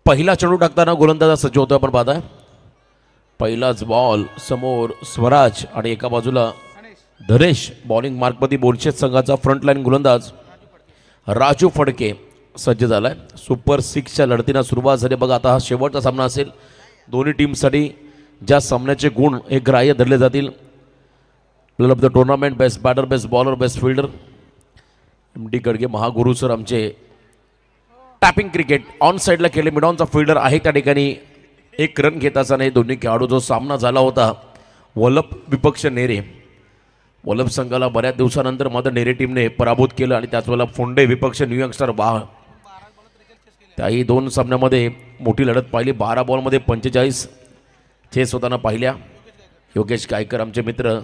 पहिला चेंडू टाकताना गोलंदाज सज्ज होतो आपण पाहताय. पहिलाच बॉल समोर स्वराज आणि एका बाजूला धनेश. बॉलिंग मार्कमध्ये बोनशेत संघाचा फ्रंटलाईन गोलंदाज राजू फडके सज्ज झालाय. सुपर 6च्या लढतीला सुरुवात झाली बघा. आता हा शेवटचा सामना असेल. दोन्ही टीमसाठी ज्या सामन्याचे गुण हे ग्राह्य धरले जातील. Player of the tournament, best batter, best bowler, best fielder. MD Gadge महागुरु सर आमचे. टॅपिंग क्रिकेट ऑन साईडला केले. मिडॉनचा फिल्डर आहे त्या ठिकाणी. एक रन घेत असताना हे दोन्ही खेळाडू जो सामना झाला होता वल्लभ विपक्ष नेरे. वल्लभ संघाला बऱ्याच दिवसानंतर मात्र नेरे टीमने पराभूत केलं आणि त्याच वेळेला फोंडे विपक्ष न्यू यंगस्टर वाह. त्याही दोन सामन्यामध्ये मोठी लढत पाहिली. 12 बॉलमध्ये 45 चेस होताना पाहिल्या. योगेश गायकर आमचे मित्र.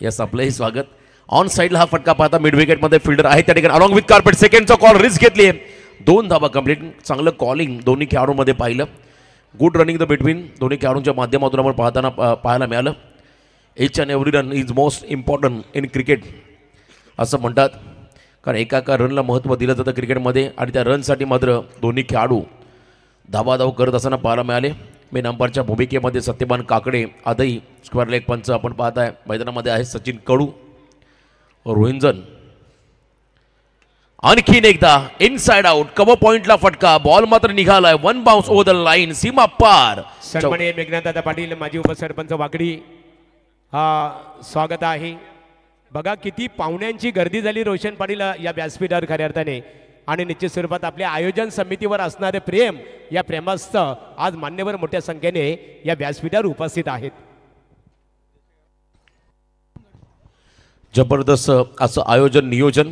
यस आपलंही स्वागत. ऑन साईडला हा फटका पाहता मिड विकेटमध्ये फिल्डर आहे त्या ठिकाणी. अलॉंग विथ कार्पेट सेकंडचा कॉल रिस्क घेतली. 2 धावा कंप्लीट. चांगलं कॉलिंग दोन्ही खेळाडूंमध्ये पाहिलं. गुड रनिंग द बिटवीन दोन्ही खेळाडूंच्या माध्यमातून आपण पाहायला मिळालं. each and every run is most important in cricket असं म्हणतात. कारण एका रनला महत्त्व दिलं जातं क्रिकेटमध्ये आणि त्या रनसाठी मात्र दोन्ही खेळाडू धावाधाव करत असताना पाहायला मिळाले. मेन अंपायरच्या भूमिकेमध्ये सत्यवान काकडे आदही स्क्वेअर लेग पंच आपण पाहताय. मैदानामध्ये आहे सचिन कडू, रोहिंजन. आणखीन एकदा इनसाइड आउट कव्हर पॉइंटला फटका. बॉल मात्र निघालाय. 1 बाउन्स ओव्हर द लाईन. सीमा पार. सन्माननीय मेघनाथदादा पाटील माजी उपसरपंच वाकडी हा स्वागत आहे. बघा किती पाहुण्यांची गर्दी झाली रोशन पाटील या व्यासपीठावर खऱ्या अर्थाने. आणि निश्चित स्वरूपात आपल्या आयोजन समितीवर असणारे प्रेम या प्रेमास्थ आज मान्यवर मोठ्या संख्येने या व्यासपीठावर उपस्थित आहेत. जबरदस्त असं आयोजन नियोजन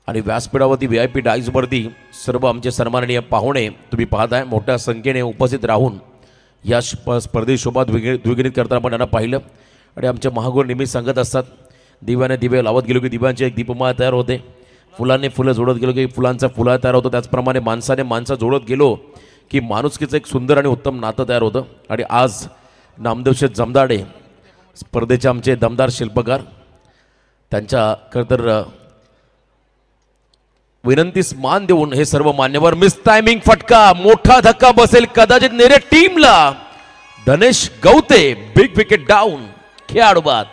आणि व्यासपीठावरती VIP डाईजवरती सर्व आमचे सन्माननीय पाहुणे तुम्ही पाहताय मोठ्या संख्येने उपस्थित राहून या स्पर्धेत शोभा द्विगुणित करताना आपण यांना पाहिलं. आणि आमचे महागुरू नेहमी सांगत असतात दिव्याने दिवे लावत गेलो की दिव्यांचे एक दीपमाळ तयार होते. फुलांनी फुलं जोडत गेलो की फुलांचा फुला तयार होतो. त्याचप्रमाणे माणसाने माणसं जोडत गेलो की माणुसकीचं एक सुंदर आणि उत्तम नातं तयार होतं. आणि आज नामदेवशेठ जमदाडे स्पर्धेचे आमचे दमदार शिल्पकार त्यांच्या खरंतर विनंतीस मान देऊन हे सर्व मान्यवर. मिस टायमिंग फटका. मोठा धक्का बसेल कदाचित नेरे टीमला. धनेश गवते बिग विकेट डाऊन. खेळाडू बाद.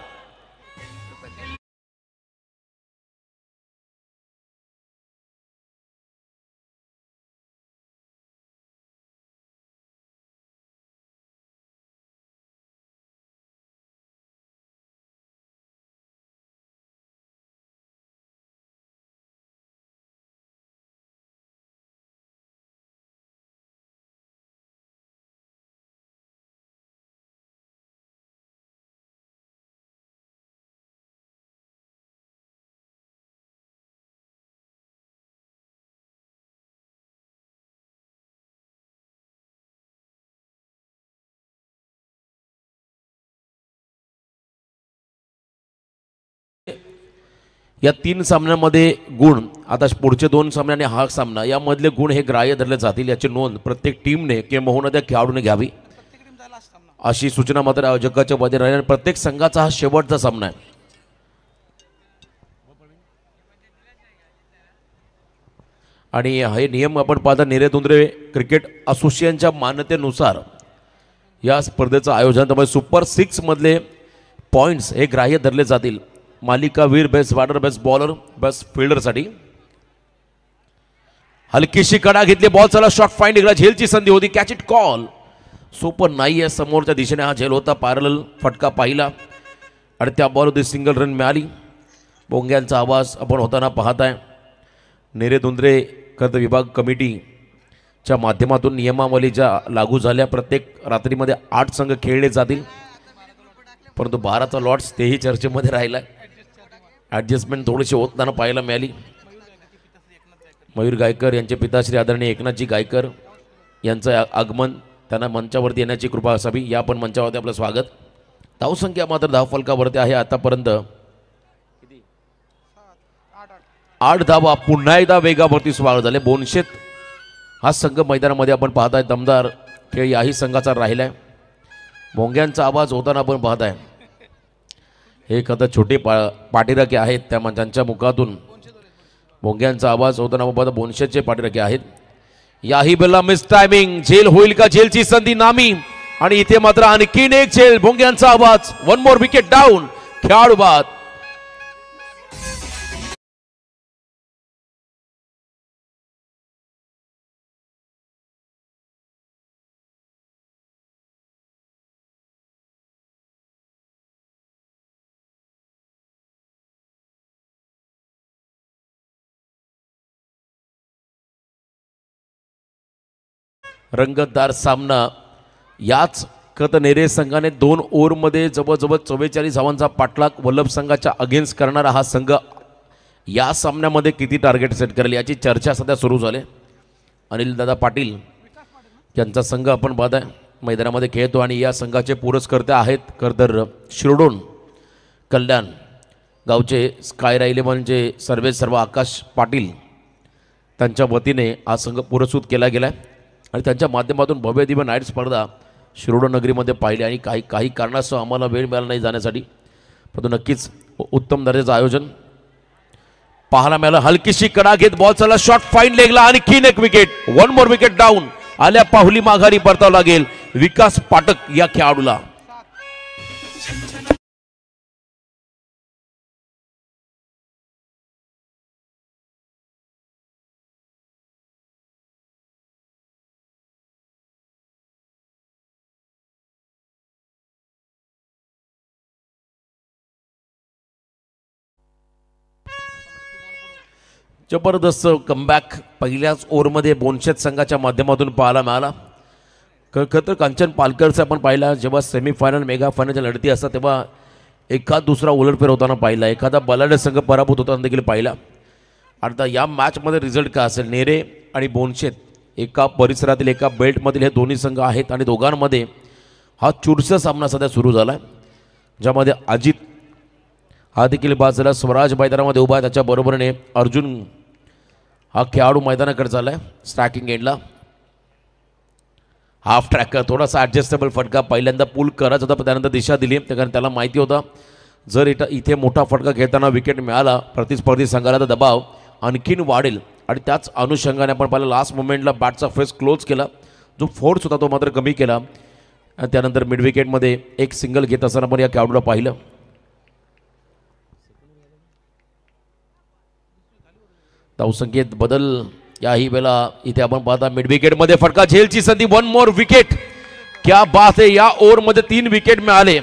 या 3 सामन्यांमध्ये गुण आता पुढचे 2 सामने आणि हा सामना यामधले गुण हे ग्राह्य धरले जातील याची नोंद प्रत्येक टीमने किंवा त्या खेळाडूने घ्यावी अशी सूचना मात्र आयोजकाच्या वतीने राहील. प्रत्येक संघाचा हा शेवटचा सामना आहे. आणि हे नियम आपण पाहता नेरेदुंद्रे क्रिकेट असोसिएशनच्या मान्यतेनुसार या स्पर्धेचं आयोजन त्यामुळे सुपर 6 मधले पॉइंट्स हे ग्राह्य धरले जातील. मालिकावीर, best batter, best bowler, best फिल्डरसाठी. हलकीशी कडा घेतली. बॉल चला शॉट फाईन निघाला. झेलची संधी होती. Catch it call. सोपर नाही आहे. समोरच्या दिशेने हा झेल होता. पॅरल फटका पाहिला आणि त्या बॉलमध्ये सिंगल रन मिळाली. बोंग्यांचा आवाज आपण होताना पाहताय. नेरेदुंद्रे खरं विभाग कमिटीच्या माध्यमातून नियमावलीच्या लागू झाल्या. प्रत्येक रात्रीमध्ये 8 संघ खेळले जातील परंतु 12चा लॉट्स तेही चर्चेमध्ये राहिला. ॲडजस्टमेंट थोडीशी होताना पाहायला मिळाली. मयूर गायकर यांचे पिताश्री आदरणीय एकनाथजी गायकर यांचं आगमन त्यांना मंचावरती येण्याची कृपा असावी. या पण मंचावरती आपलं स्वागत. धावसंख्या मात्र धावफलकावरती आहे आतापर्यंत 8 धावा. पुन्हा एकदा वेगावरती स्वागत झाले. बोनशेत हा संघ मैदानामध्ये आपण पाहताय. दमदार खेळ याही संघाचा राहिलाय. भोंग्यांचा आवाज होताना आपण पाहताय. हे आता छोटे पाठीराखे आहेत त्यांच्या मुखातून भोंग्यांचा आवाज होताना आपण पाहता. बोनशेतचे पाठीराखे आहेत. याही बेला मिस टायमिंग, झेल होईल का? झेलची संधी नामी आणि इथे मात्र आणखीन एक झेल. भोंग्यांचा आवाज. One more wicket down. खेळाडू बाद. रंगतदार सामना. याच कतनेरे संघाने 2 ओव्हरमध्ये जवळजवळ 44 धावांचा पाठलाग वल्लभ संघाच्या अगेन्स्ट करणारा हा संघ या सामन्यामध्ये किती टार्गेट सेट करेल याची चर्चा सध्या सुरू झाली. अनिल दादा पाटील यांचा संघ आपण पाहत आहे मैदानामध्ये खेळतो आणि या संघाचे पुरस्कर्ते आहेत कर्दर शिरडोन कल्याण गावचे स्काय इलेव्हनचे सर्व आकाश पाटील. त्यांच्या वतीने हा संघ पुरस्कृत केला गेला आहे आणि त्यांच्या माध्यमातून भव्य दिव्य नाईट स्पर्धा शिरोडा नगरीमध्ये पाहिली आणि काही कारणास्तव आम्हाला वेळ मिळाला नाही जाण्यासाठी, परंतु नक्कीच उत्तम दर्जाचं आयोजन पाहायला मिळालं. हलकीशी कडा घेत बॉल चालला, शॉट फाईन लेगला, आणखीन एक wicket. One more wicket down. आल्या पाहुली माघारी परतावं लागेल विकास पाठक या खेळाडूला. जबरदस्त कमबॅक पहिल्याच ओव्हरमध्ये बोनशेत संघाच्या माध्यमातून पाहायला मिळाला. खरं तर कांचन पालकरचं आपण पाहिला, जेव्हा सेमीफायनल मेगा फायनलच्या लढती असतात तेव्हा एखाद दुसरा उलटफेर होताना पाहिला, एखादा बलाढ्य संघ पराभूत होताना देखील पाहिला. आता या मॅचमध्ये रिझल्ट काय असेल? नेरे आणि बोनशेत एका परिसरातील एका बेल्टमधील हे दोन्ही संघ आहेत आणि दोघांमध्ये हा चुरसा सामना सध्या सुरू झाला आहे, ज्यामध्ये अजित हा देखील बाद झाला. स्वराज मैदानामध्ये उभा आहे, त्याच्या बरोबरीने अर्जुन हा खेळाडू मैदानाकडे झाला आहे स्ट्रायकिंग एंडला. हाफ ट्रॅकर थोडासा ॲडजस्टेबल फटका पहिल्यांदा पुल करायचा होता, पण त्यानंतर दिशा दिली, कारण त्याला माहिती होता जर इथे मोठा फटका घेताना विकेट मिळाला प्रतिस्पर्धी संघाला तर दबाव आणखीन वाढेल. आणि त्याच अनुषंगाने आपण पाहिलं लास्ट मोमेंटला बॅटचा फेस क्लोज केला, जो फोर्स होता तो मात्र कमी केला आणि त्यानंतर मिड विकेटमध्ये एक सिंगल घेत असताना आपण या खेळाडूला पाहिलं. धावसंख्येत बदल याही वेळेला इथे आपण पाहता. मिड विकेटमध्ये फटका, झेलची संधी, वन मोर विकेट. क्या बात आहे. या ओव्हरमध्ये 3 विकेट मिळाले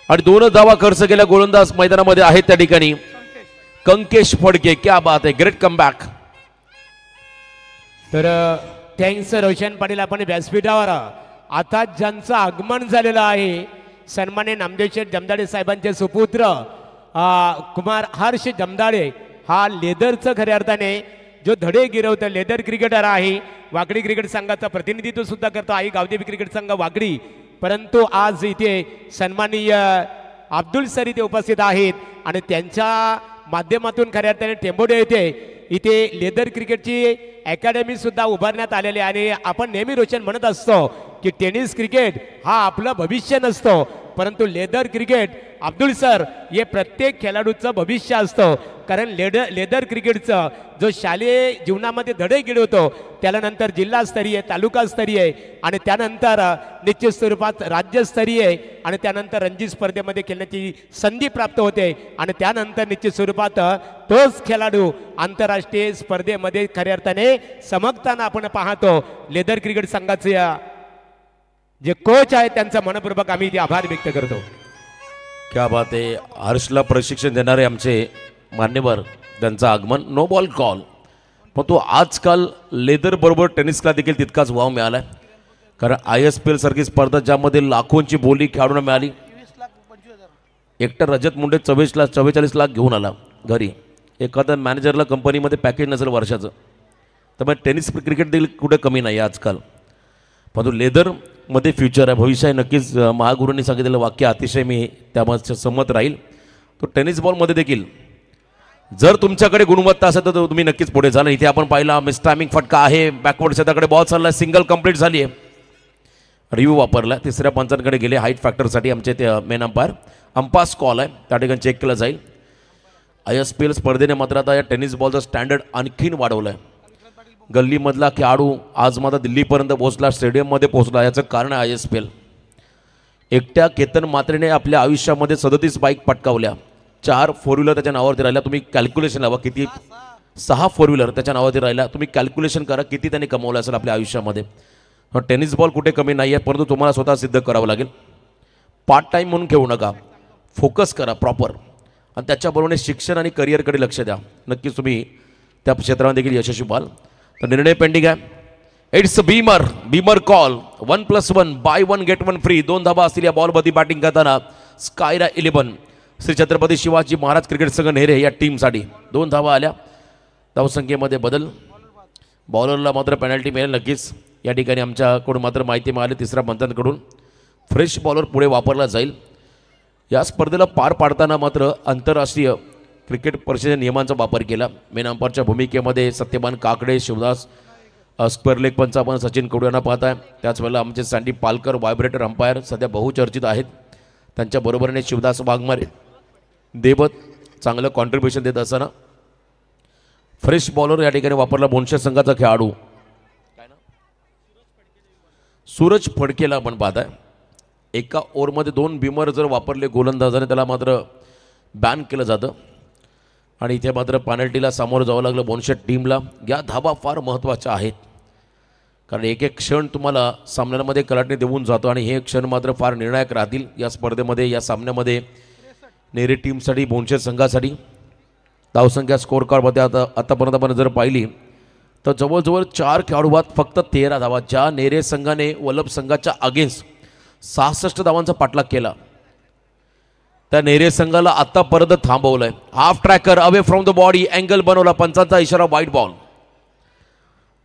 आणि 2 धावा खर्च केल्या गोलंदाज मैदानामध्ये आहेत त्या ठिकाणी कंकेश फडके. क्या बात आहे, ग्रेट कमबॅक. तर थँक्स रोशन पाटील. आपण व्यासपीठावर आता ज्यांचं आगमन झालेलं आहे सन्मान्य नामदेव शेठ जमदाडे साहेबांचे सुपुत्र कुमार हर्ष जमदाडे, हा लेदरचं खऱ्या अर्थाने जो धडे गिरवतं लेदर क्रिकेटर आहे. वाकडी क्रिकेट संघाचं प्रतिनिधित्व सुद्धा करतो आई गावदेवी क्रिकेट संघ वाकडी. परंतु आज इथे सन्माननीय अब्दुल सर इथे उपस्थित आहेत आणि त्यांच्या माध्यमातून खऱ्या अर्थाने टेंबोडे इथे लेदर क्रिकेटची अकॅडमी सुद्धा उभारण्यात आलेली आहे. आणि आपण नेहमी रोशन म्हणत असतो की टेनिस क्रिकेट हा आपलं भविष्य नसतो, परंतु लेदर क्रिकेट अब्दुल सर हे प्रत्येक खेळाडूचं भविष्य असतं. कारण लेदर क्रिकेटचं जो शालेय जीवनामध्ये धडे गिळवतो त्याला नंतर जिल्हास्तरीय तालुकास्तरीय आणि त्यानंतर निश्चित स्वरूपात राज्यस्तरीय आणि त्यानंतर रणजी स्पर्धेमध्ये खेळण्याची संधी प्राप्त होते आणि त्यानंतर निश्चित स्वरूपात तोच खेळाडू आंतरराष्ट्रीय स्पर्धेमध्ये खऱ्या अर्थाने चमकताना आपण पाहतो. लेदर क्रिकेट संघाचे जे कोच आहेत त्यांचा मनपूर्वक आम्ही इथे आभार व्यक्त करतो. क्या बात आहे. हर्षला प्रशिक्षण देणारे आमचे मान्यवर, त्यांचं आगमन. नो बॉल कॉल, पण तो आजकाल लेदर बरोबर टेनिसला देखील तितकाच वाव मिळाला आहे. कारण ISPL सारखी स्पर्धा ज्यामध्ये लाखोंची बोली खेळाडूंना मिळाली. एकटा रजत मुंडे 44 लाख घेऊन आला घरी. एखाद्या मॅनेजरला कंपनीमध्ये पॅकेज नसेल वर्षाचं, त्यामुळे टेनिस क्रिकेट देखील कुठे कमी नाही आजकाल. परंतु लेदरमध्ये फ्युचर आहे, भविष्य आहे. नक्कीच महागुरूंनी सांगितलेलं वाक्य अतिशय मी त्यामध्ये सहमत राहील. तो टेनिस बॉलमध्ये देखील जर तुमच्याकडे गुणवत्ता असेल तर तुम्ही नक्कीच पुढे झाला. इथे आपण पाहिला मिस टायमिंग फटका आहे, बॅकवर्ड शेताकडे बॉल चालला, सिंगल कंप्लीट झाली आहे. रिव्ह्यू वापरला, तिसऱ्या पंचांकडे गेले हाईट फॅक्टरसाठी. आमचे ते मेन अंपायर्स कॉल आहे त्या ठिकाणी चेक केलं जाईल. ISPL स्पर्धेने मात्र आता या टेनिस बॉलचा स्टँडर्ड आणखीन वाढवलं आहे. गल्लीमधला खेळाडू आज मात्र दिल्लीपर्यंत पोहोचला, स्टेडियममध्ये पोहोचला. याचं कारण आहे ISPL. एकट्या केतन मात्रेने आपल्या आयुष्यामध्ये 37 बाईक पटकावल्या, 4 फोर व्हीलर त्याच्या नावावरती राहिल्या. तुम्ही कॅल्क्युलेशन लावा किती, 6 फोर व्हीलर त्याच्या नावावरती राहिल्या. तुम्ही कॅल्क्युलेशन करा किती त्याने कमवलं असेल आपल्या आयुष्यामध्ये. टेनिस बॉल कुठे कमी नाही आहे, परंतु तुम्हाला स्वतः सिद्ध करावं लागेल. पार्ट टाईम म्हणून घेऊ नका, फोकस करा प्रॉपर, आणि त्याच्याबरोबर शिक्षण आणि करिअरकडे लक्ष द्या. नक्कीच तुम्ही त्या क्षेत्रामध्ये देखील यशस्वी व्हाल. तर निर्णय पेंडिंग आहे. It's beamer call 1+1 buy 1 get 1 free. 2 धाबा असतील या बॉलमध्ये बॅटिंग करताना स्कायरा 11 श्री छत्रपती शिवाजी महाराज क्रिकेट संघ नेरे या टीमसाठी 2 धाबा आल्या. धावसंख्येमध्ये बदल, बॉलरला मात्र पेनल्टी मिळेल नक्कीच. या ठिकाणी आमच्याकडून मात्र माहिती मिळाली तिसऱ्या पंचांकडून फ्रेश बॉलर पुढे वापरला जाईल. या स्पर्धेला पार पाडताना मात्र आंतरराष्ट्रीय क्रिकेट परिषदेच्या नियमांचा वापर केला. मेन अंपायरच्या भूमिकेमध्ये सत्यवान काकडे, शिवदास स्क्वेअर लेग पंच आपण सचिन कडू यांना पाहत आहे. त्याच वेळेला आमचे सँडी पालकर व्हायब्रेटर अंपायर सध्या बहुचर्चित आहेत. त्यांच्या बरोबरीने शिवदास वाघमारे, देवत चांगलं कॉन्ट्रीब्युशन देत असताना फ्रेश बॉलर या ठिकाणी वापरला बोनशे संघाचा खेळाडू सूरज फडकेला आपण पाहत आहे. एका ओव्हरमध्ये 2 बीमर जर वापरले गोलंदाजाने त्याला मात्र बॅन केलं जातं, आणि इथे मात्र पेनल्टीला सामोरं जावं लागलं बोनशेट टीमला. या धाबा फार महत्त्वाच्या आहेत, कारण एक एक क्षण तुम्हाला सामन्यांमध्ये कलाटणी देऊन जातो, आणि हे क्षण मात्र फार निर्णायक राहतील या स्पर्धेमध्ये. या सामन्यामध्ये नेरे टीमसाठी, बोनशेट संघासाठी धावसंख्या स्कोअर कार्डमध्ये आतापर्यंत आपण जर पाहिली तर जवळजवळ 4 खेळाडूवात फक्त 13 धावा. ज्या नेरे संघाने वल्लभ संघाच्या अगेन्स्ट 66 धावांचा पाठलाग केला, त्या नेरे संघाला आतापर्यंत थांबवलंय. Half tracker away from the body, angle बनवला, पंचांचा इशारा वाईट बॉल.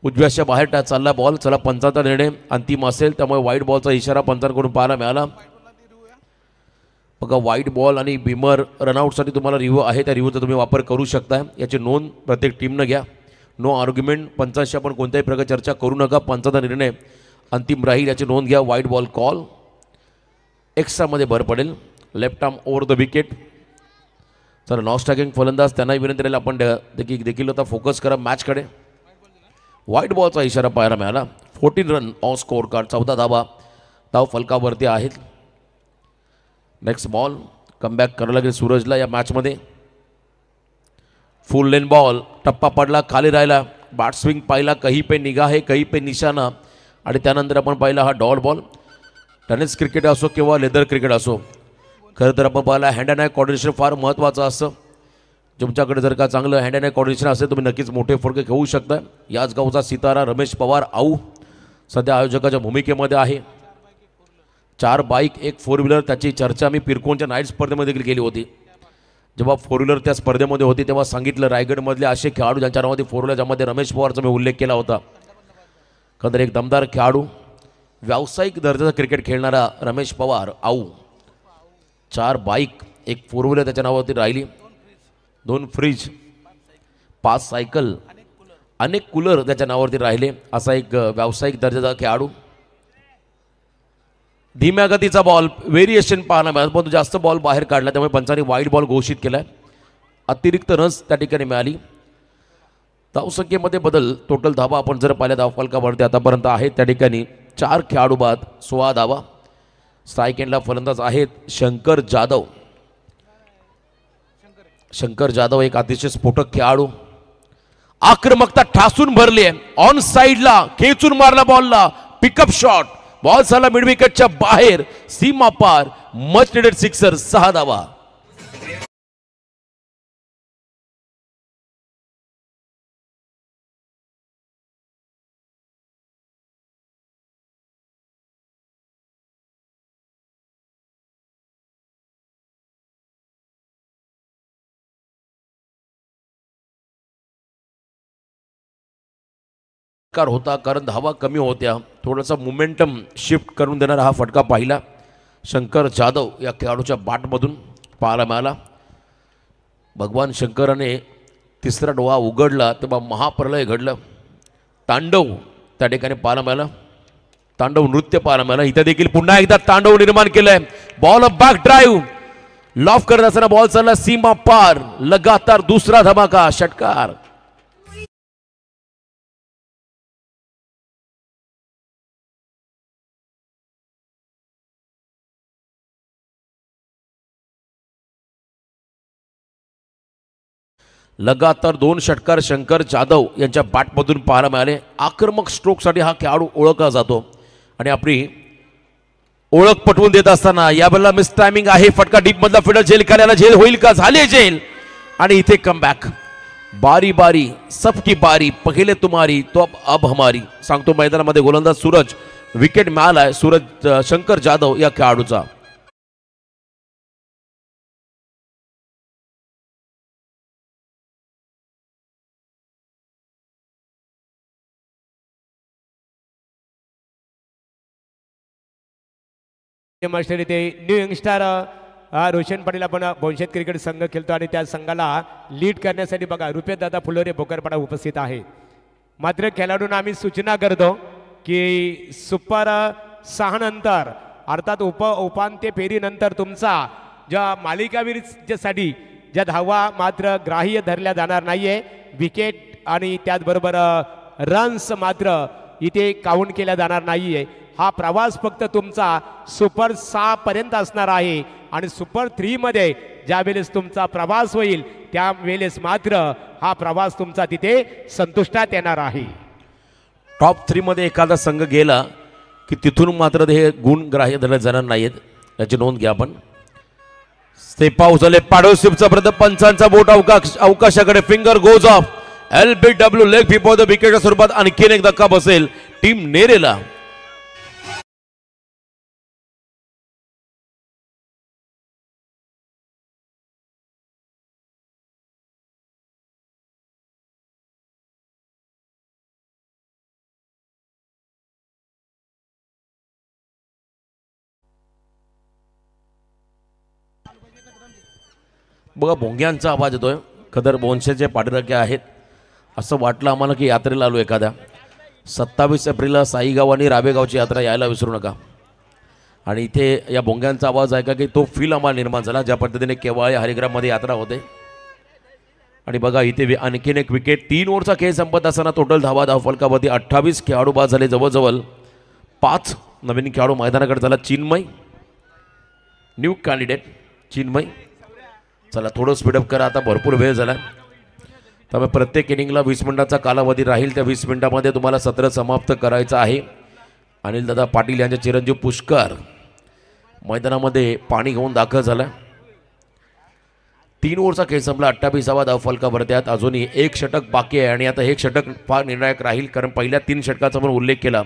उजव्याच्या बाहेर चालला बॉल. चला, पंचांचा निर्णय अंतिम असेल, त्यामुळे वाईट बॉलचा इशारा पंचांकडून पाहायला मिळाला. बघा, वाईट बॉल आणि बीमर रनआउटसाठी तुम्हाला रिव्ह्यू आहे, त्या रिव्ह्यूचा तुम्ही वापर करू शकता. याची नोंद प्रत्येक टीमनं घ्या. No argument. पंचांशी आपण कोणत्याही प्रकारे चर्चा करू नका. पंचांचा निर्णय अंतिम राहील, याची नोंद घ्या. वाईट बॉल कॉल. एक्स्ट्रामध्ये भर पडेल. Left arm over the wicket. चला, नॉन स्ट्रायकिंग फलंदाज त्यांनाही विनंती राहील आपण देखील आता फोकस करा मॅचकडे. वाईट बॉलचा इशारा पाहायला मिळाला. 14 रन ऑन स्कोअर कार्ड, 14 धावा धाव फलकावरती आहेत. नेक्स्ट बॉल कमबॅक करायला लागेल सूरजला या मॅचमध्ये. फुल लेन बॉल, टप्पा पडला, खाली राहिला. बॅट स्विंग पाहिला, कहीं पे निगाह है कहीं पे निशाणा, आणि त्यानंतर आपण पाहिला हा डॉट बॉल. टेनिस क्रिकेट असो किंवा लेदर क्रिकेट असो, खरं तर आपण पाहिला हँड अँड आय कॉर्डिनेशन फार महत्त्वाचं असतं. तुमच्याकडे जर का चांगलं हँड अँड आय कॉर्डिनेशन असेल तुम्ही नक्कीच मोठे फटके घेऊ शकता. याच गावचा सितारा रमेश पवार आऊ सध्या आयोजकाच्या भूमिकेमध्ये आहे. 4 बाईक 1 फोर व्हीलर, त्याची चर्चा मी पिरकोनच्या नाईट स्पर्धेमध्ये देखील केली होती. जेव्हा फोर व्हीलर त्या स्पर्धेमध्ये होती तेव्हा सांगितलं रायगडमधले असे खेळाडू ज्यांच्या नावामध्ये फोर व्हीलर, ज्यामध्ये रमेश पवारचा मी उल्लेख केला होता. खरं तर एक दमदार खेळाडू, व्यावसायिक दर्जाचा क्रिकेट खेळणारा रमेश पवार आऊ. 4 बाईक 1 फोर व्हीलर त्याच्या नावावरती राहिली, 2 फ्रीज, 5 सायकल, अनेक कूलर त्याच्या नावावरती राहिले. असा एक व्यावसायिक दर्जाचा खेळाडू. धीम्या गतीचा बॉल, व्हेरिएशन पाहायला मिळाला, परंतु जास्त बॉल बाहेर काढला, त्यामुळे पंचांनी वाईट बॉल घोषित केलाय. अतिरिक्त रन्स त्या ठिकाणी मिळाली. धावसंख्येमध्ये बदल. टोटल धावा आपण जर पाहिल्या धावफलकावरती आतापर्यंत आहेत त्या ठिकाणी 4 खेळाडू बाद 16 धावा. स्ट्राईक एंडला फलंदाज आहेत शंकर जाधव. शंकर जाधव एक अतिशय स्फोटक खेळाडू. आक्रमकता ठासून भरली आहे. ऑन साईडला खेचून मारला बॉलला, पिकअप शॉट, बॉल झाला मिड विकेटच्या बाहेर, सीमा पार, मच निडेड सिक्सर, 6 धावा. होता कारण धावा कमी होत्या. थोडासा मोमेंटम शिफ्ट करून देणारा हा फटका पाहिला शंकर जाधव या खेळाडूच्या बॅटमधून पाहायला मिळाला. भगवान शंकराने तिसरा डोळा उघडला तेव्हा महाप्रलय घडलं. तांडव त्या ठिकाणी पाहायला मिळालं. तांडव नृत्य पाहायला मिळालं. इथे देखील पुन्हा एकदा तांडव निर्माण केलंय. बॉल बॅक ड्राईव्ह लॉफ करत असताना बॉल चालला सीमा पार. लगातार दुसरा धमाका षटकार. लगातार 2 षटकार शंकर जाधव यांच्या बॅटमधून पाहायला मिळाले. आक्रमक स्ट्रोकसाठी हा खेळाडू ओळखला जातो आणि आपली ओळख पटवून देत असताना यावेळेला मिस टायमिंग आहे. फटका डीप मधला फिल्डर झेल करायला झेल होईल का? झाले झेल आणि इथे कमबॅक. बारी बारी सबकी बारी पहिले तुम्हारी तो अब हमारी सांगतो मैदानामध्ये गोलंदाज सूरज. विकेट मिळालाय सूरज शंकर जाधव या खेळाडूचा. मास्टर इथे न्यू यंगस्टार रोशन पाटील आपण बोनशेत क्रिकेट संघ खेळतो आणि त्या संघाला लीड करण्यासाठी बघा रुपेशदादा फुलोरे भोकरपाडा उपस्थित आहे. मात्र खेळाडूंना आम्ही सूचना करतो की सुपर 6 नंतर अर्थात उपांत्य फेरीनंतर तुमचा ज्या मालिकावीरसाठी ज्या धावा मात्र ग्राह्य धरल्या जाणार नाहीये. विकेट आणि त्याचबरोबर रन्स मात्र इथे काउंट केल्या जाणार नाहीये. हा प्रवास फक्त तुमचा सुपर 6 पर्यंत असणार आहे आणि सुपर 3 मध्ये ज्या वेळेस तुमचा प्रवास होईल त्यावेळेस मात्र हा प्रवास तुमचा तिथे संतुष्टात येणार आहे. टॉप 3 मध्ये एखादा संघ गेला की तिथून मात्र हे गुण ग्राह्य धरले जाणार नाहीत याची नोंद घ्या आपण. स्टेप आउट झाले पाडोसिपचा प्रथम पंचांचा बोट अवकाशाकडे finger goes off. LBW leg before the विकेटच्या स्वरूपात आणखीन एक धक्का बसेल टीम नेरेला. बघा भोंग्यांचा आवाज येतोय. खदर बोनशेचे पाठीराखे आहेत असं वाटलं आम्हाला की यात्रेला आलो एखाद्या. 27 एप्रिलला साईगाव आणि रावेगावची यात्रा यायला विसरू नका. आणि इथे या भोंग्यांचा आवाज ऐका की तो फील आम्हाला निर्माण झाला ज्या पद्धतीने केव्हा हरिग्राममध्ये यात्रा होते. आणि बघा इथे आणखीन एक विकेट. 3 ओव्हरचा खेळ संपत असताना टोटल धावफलकावरती 28 खेळाडू बाद झाले. जवळजवळ 5 नवीन खेळाडू मैदानाकडे झाला. Chinmay new candidate Chinmay. चला थोडं स्पीडअप करा आता भरपूर वेळ झाला. त्यामुळे प्रत्येक इनिंगला 20 मिनिटाचा कालावधी राहील. त्या 20 मिनिटामध्ये तुम्हाला सत्र समाप्त करायचं आहे. अनिल दादा पाटील यांचे चिरंजीव पुष्कर मैदानामध्ये पाणी घेऊन दाखल झाला. 3 ओव्हरचा खेळ संपला. 28वा धावफलकावर त्यात अजूनही 1 षटक बाकी आहे आणि आता 1 षटक फार निर्णायक राहील कारण पहिल्या 3 षटकाचा पण उल्लेख केला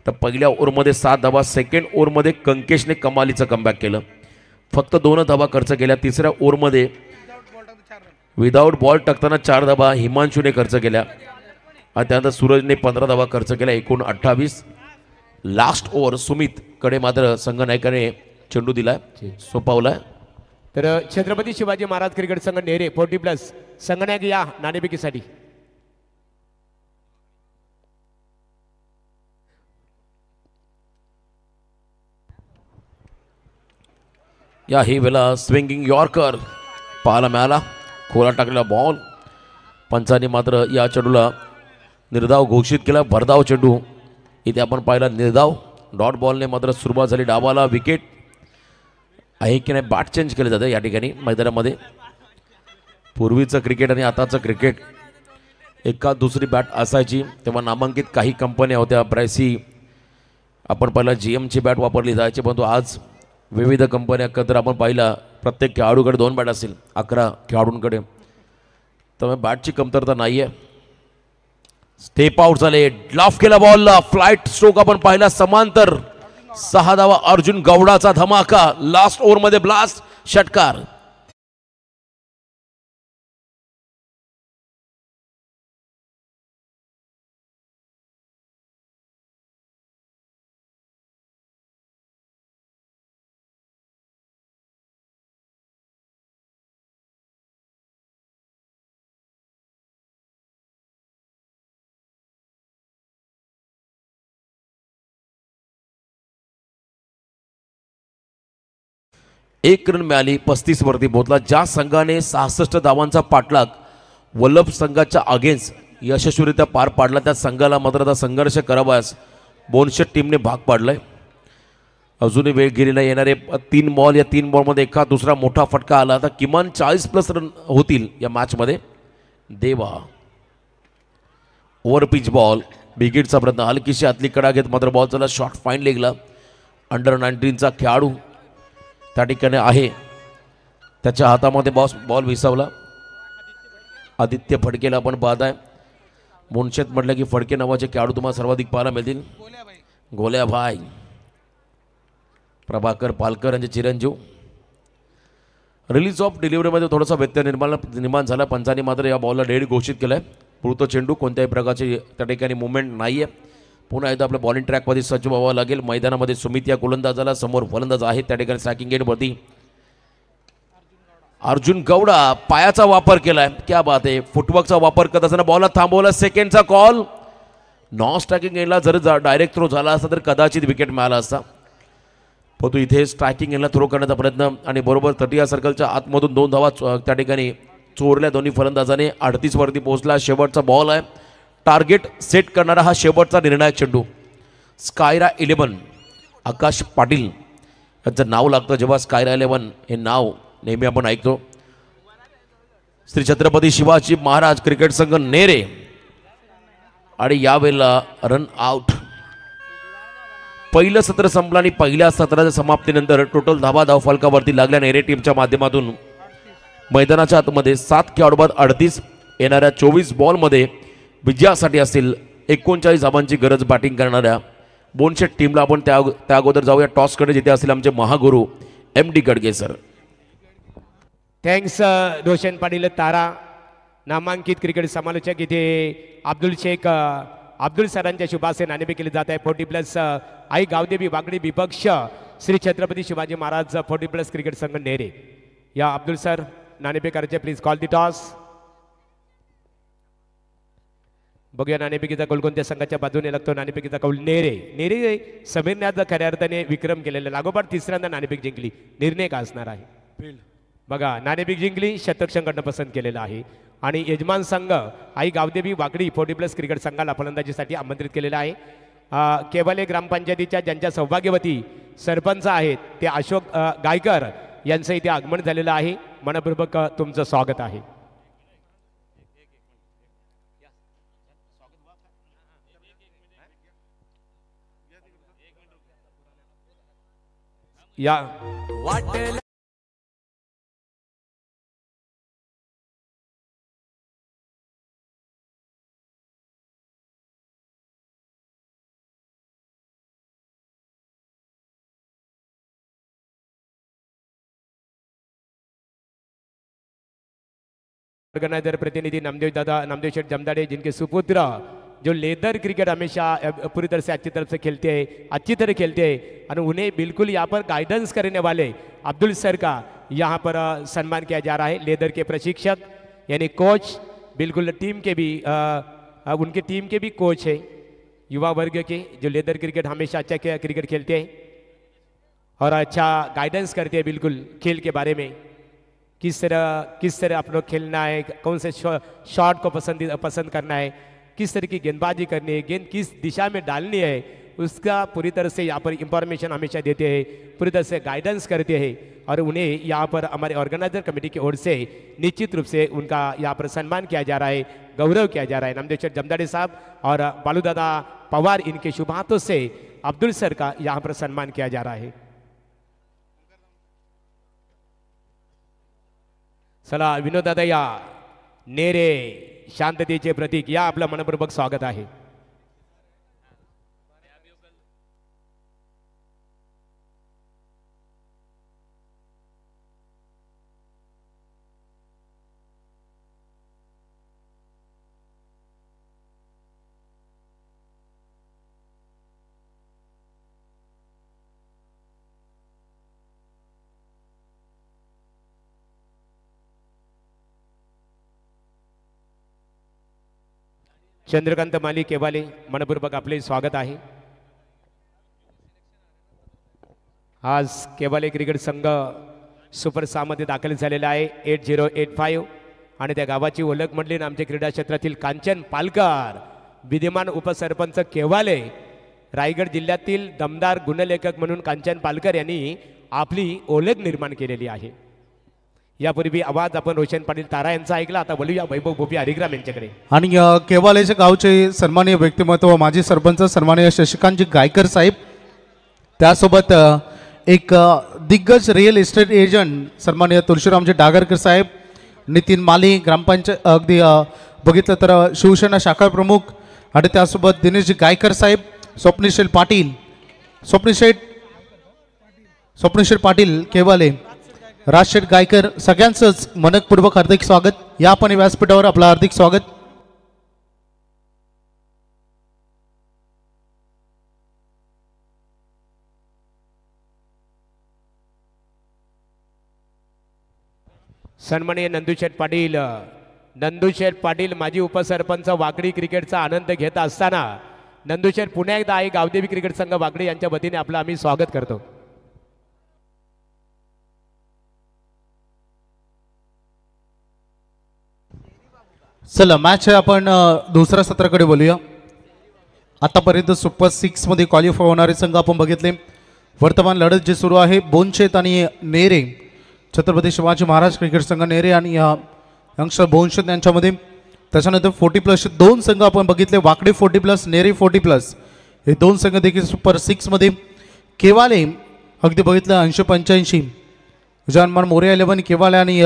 तर पहिल्या ओव्हरमध्ये 7 धावा. सेकंड ओव्हरमध्ये कंकेशने कमालीचं कमबॅक केलं. फक्त 2 धावा खर्च केल्या. तिसऱ्या ओव्हरमध्ये विदाऊट बॉल टाकताना 4 धावा हिमांशूने खर्च केल्या आणि त्यानंतर सूरजने 15 धावा खर्च केल्या. एकूण 28. लास्ट ओव्हर सुमित कडे मात्र संघनायकाने चेंडू दिलाय सोपावलाय. तर छत्रपती शिवाजी महाराज क्रिकेट संघ नेरे 40+ संघनायक या नाणेफेकीसाठी. या ही वेळेला स्विंगिंग यॉर्कर पाहायला मिळाला. खोला टाकलेला बॉल. पंचांनी मात्र या चेंडूला निर्धाव घोषित केला. भरधाव चेंडू इथे आपण पाहिला निर्धाव. डॉट बॉलने मात्र सुरुवात झाली डावाला. विकेट आहे की नाही बॅट चेंज केले जाते या ठिकाणी मैदानामध्ये. पूर्वीचं क्रिकेट आणि आताचं क्रिकेट एका दुसरी बॅट असायची तेव्हा नामांकित काही कंपन्या होत्या. ब्रायसी आपण पहिला GMची बॅट वापरली जायची परंतु आज विविध कंपन्या एकत्र आपण पाहिला. प्रत्येक खेळाडूकडे 2 बॅट असतील 11 खेळाडूंकडे. त्यामुळे बॅटची कमतरता नाही आहे. स्टेप आउट झाले. ड्राफ्ट केला बॉलला. फ्लाईट स्ट्रोक आपण पाहिला समांतर. 6 धावा. अर्जुन गौडाचा धमाका. लास्ट ओव्हरमध्ये ब्लास्ट षटकार. एक रन मिळाली. 35 वरती पोहोचला. ज्या संघाने 66 धावांचा पाठलाग वल्लभ संघाच्या अगेन्स्ट यशस्वीरित्या पार पाडला त्या संघाला मात्र आता संघर्ष करावास बोनशेत टीमने भाग पाडलाय. अजूनही वेळ गेलेला. येणारे 3 बॉल या 3 बॉलमध्ये एका दुसरा मोठा फटका आला. आता किमान 40+ रन होतील या मॅचमध्ये. देवा. ओव्हर पिच बॉल, विकेटचा प्रयत्न, हलकीशी आतली कडा घेत मात्र बॉल चला शॉर्ट फाईन लेगला. अंडर 19चा खेळाडू त्या ठिकाणी आहे, त्याच्या हातामध्ये बॉल विसावला. आदित्य फडकेला आपण पाहत आहे. मुनशेत म्हटलं की फडके नावाचे खेळाडू तुम्हाला सर्वाधिक पाहायला मिळतील. गोल्या भाई, प्रभाकर पालकर यांचे चिरंजीव. रिलीज ऑफ डिलिव्हरीमध्ये थोडासा व्यत्यय निर्माण झाला. पंचांनी मात्र या बॉलला डेड घोषित केलं आहे. पुरतो चेंडू, कोणत्याही प्रकारची त्या ठिकाणी मुवमेंट नाही आहे. पुन्हा एकदा आपल्या बॉलिंग ट्रॅकमध्ये सज्ज व्हावं लागेल. मैदानामध्ये सुमित या गोलंदाजाला, समोर फलंदाज आहे त्या ठिकाणी स्ट्रायकिंग एंडवरती अर्जुन गौडा. पायाचा वापर केलाय, क्या बात आहे. फुटवर्कचा वापर करत असताना बॉलला थांबवला. सेकंडचा कॉल. नॉन स्ट्रायकिंग एंडला जर डायरेक्ट थ्रो झाला असता तर कदाचित विकेट मिळाला असता. परंतु इथे स्ट्रायकिंग एंडला थ्रो करण्याचा प्रयत्न आणि बरोबर 30 सर्कलच्या आतमधून 2 धावा त्या ठिकाणी चोरल्या दोन्ही फलंदाजाने. 38 वरती पोहोचला. शेवटचा बॉल आहे. टार्गेट सेट करणारा हा शेवटचा निर्णायक चेंडू. स्कायरा 11 आकाश पाटील यांचं नाव लागतं जेव्हा स्कायरा 11 हे नाव नेहमी आपण ऐकतो. श्री छत्रपती शिवाजी महाराज क्रिकेट संघ नेरे. आणि यावेळेला रन आउट. पहिलं सत्र संपलं आणि पहिल्या सत्राच्या समाप्तीनंतर टोटल धावा फलकावरती लागल्या नेरे टीमच्या माध्यमातून. मैदानाच्या आतमध्ये 7 खेळाडू बाद 38. येणाऱ्या 24 बॉलमध्ये विजयासाठी असतील 39 धावांची गरज बॅटिंग करणाऱ्या बोनशेट टीमला. आपण त्या अगोदर जाऊया टॉसकडे, जिथे असतील आमचे महागुरू MD Gadge sir. Thanks Roshan Patil तारा. नामांकित क्रिकेट समालोचक इथे अब्दुल शेख अब्दुल सरांच्या शुभासे नाणेफेक केले जात आहे. 40+ आई गावदेवी वागडी विपक्ष श्री छत्रपती शिवाजी महाराज 40+ क्रिकेट संघ नेरे. या अब्दुल सर नाणेफेक करायचे, प्लीज कॉल दी टॉस. बघूया नाणेफेकीचा कौल कोणत्या संघाच्या बाजूने लागतो. नाणेफेकीचा कौल नेरे. नेरे समीरने आज खऱ्या अर्थाने विक्रम केलेला, लागोपाठ तिसऱ्यांदा नाणेफेक जिंकली. निर्णय का असणार आहे बघा. नाणेफेक जिंकली, शतक संघानं पसंत केलेलं आहे. आणि यजमान संघ आई गावदेवी वाकडी 40+ क्रिकेट संघाला फलंदाजीसाठी आमंत्रित केलेला आहे. केवले ग्रामपंचायतीच्या ज्यांच्या सौभाग्यवती सरपंच आहेत ते अशोक गायकर यांचं इथे आगमन झालेलं आहे. मनपूर्वक तुमचं स्वागत आहे. या ऑर्गेनाइजर प्रतिनिधि नामदेव शेठ जमदाड़े, जिनके सुपुत्र जो लेदर क्रिकेट हमेशा पूरी तरह से अच्छी तरफ से खेलते हैं, अच्छी तरह खेलते हैं, और उन्हें बिल्कुल यहाँ पर गाइडेंस करने वाले अब्दुल सर का यहाँ पर सम्मान किया जा रहा है. लेदर के प्रशिक्षक यानी कोच, बिल्कुल टीम के भी उनके टीम के भी कोच है, युवा वर्ग के, जो लेदर क्रिकेट हमेशा अच्छा क्रिकेट खेलते हैं और अच्छा गाइडेंस करते हैं बिल्कुल खेल के बारे में. किस तरह आप लोग खेलना है, कौन से शॉट को पसंद करना है, किस तरह की गेंदबाजी करनी है, गेंद किस दिशा में डालनी है, उसका पूरी तरह से यहाँ पर इंफॉर्मेशन हमेशा देते हैं, पूरी तरह से गाइडेंस करते हैं. और उन्हें यहाँ पर हमारे ऑर्गेनाइजर कमेटी की ओर से निश्चित रूप से उनका यहाँ पर सम्मान किया जा रहा है, गौरव किया जा रहा है. नामदेव शेठ जमदाड़े साहब और बालूदादा पवार, इनके शुभ हाथों से अब्दुल सर का यहाँ पर सम्मान किया जा रहा है. चला विनोद दादा या नेरे शांततेचे प्रतीक, या आपलं मनपूर्वक स्वागत आहे. चंद्रकांत माली केवाले, मनपूर्वक आपले स्वागत आहे. आज केवाले क्रिकेट संघ सुपर 6 मध्ये दाखल झालेला आहे. 8085 आणि त्या गावाची ओळख म्हटली ना आमच्या क्रीडा क्षेत्रातील कांचन पालकर, विद्यमान उपसरपंच केवाले, रायगड जिल्ह्यातील दमदार गुणलेखक म्हणून कांचन पालकर यांनी आपली ओळख निर्माण केलेली आहे. यापूर्वी आवाज आपण रोशन पाटील तारा यांचा ऐकला. आता बोलूया वैभव भोपी हरिग्राम यांच्याकडे. आणि केवालेच्या गावचे सन्माननीय व्यक्तिमत्व माजी सरपंच सन्माननीय शशिकांतजी गायकर साहेब, त्यासोबत एक दिग्गज रिअल इस्टेट एजंट सन्माननीय तुळशीरामजी डागरकर साहेब, नितीन माली ग्रामपंचायत अगदी बघितलं तर शिवसेना शाखा प्रमुख, आणि त्यासोबत दिनेशजी गायकर साहेब, स्वप्नीशेठ पाटील, स्वप्नीशेठ पाटील केवाले, राजशेठ गायकर, सगळ्यांचंच मनपूर्वक हार्दिक स्वागत. या आपण व्यासपीठावर आपलं हार्दिक स्वागत. सन्माननीय नंदुशेठ पाटील माजी उपसरपंच वाकडी क्रिकेटचा आनंद घेत असताना नंदुशेठ पुन्हा एकदा आई गावदेवी क्रिकेट संघ वाकडी यांच्या वतीने आपलं आम्ही स्वागत करतो. चला मॅच आपण दुसऱ्या सत्राकडे बोलूया. आतापर्यंत सुपर 6 मध्ये क्वालिफाय होणारे संघ आपण बघितले. वर्तमान लढत जी सुरू आहे बोनशेत आणि नेरे, छत्रपती शिवाजी महाराज क्रिकेट संघ नेरे आणि यंगस्टर बोनशेत यांच्यामध्ये. त्याच्यानंतर 40+ दोन संघ आपण बघितले, वाकडे 40+, नेरे 40+. हे दोन संघ देखील सुपर 6 मध्ये. केवाले अगदी बघितलं 80-85, जानमान मोरिया 11 केवाले आणि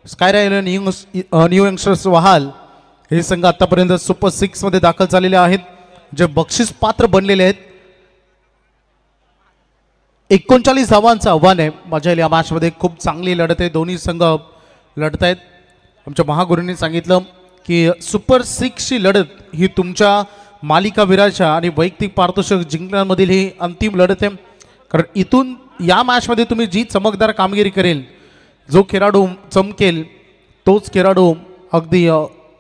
स्कायरा 11 न्यू यंगस्टर्स वहाल, हे संघ आतापर्यंत सुपर 6 मध्ये दाखल झालेले आहेत, जे बक्षीस पात्र बनलेले आहेत. 39 धावांचं आव्हान आहे. मजा येईल या मॅचमध्ये. खूप चांगली लढत आहे, दोन्ही संघ लढत आहेत. आमच्या महागुरूंनी सांगितलं की सुपर 6ची लढत ही तुमच्या मालिकावीराच्या आणि वैयक्तिक पारितोषिक जिंकण्यामधील ही अंतिम लढत आहे. कारण इथून या मॅचमध्ये तुम्ही जी चमकदार कामगिरी करेल, जो खेळाडू चमकेल तोच खेळाडू अगदी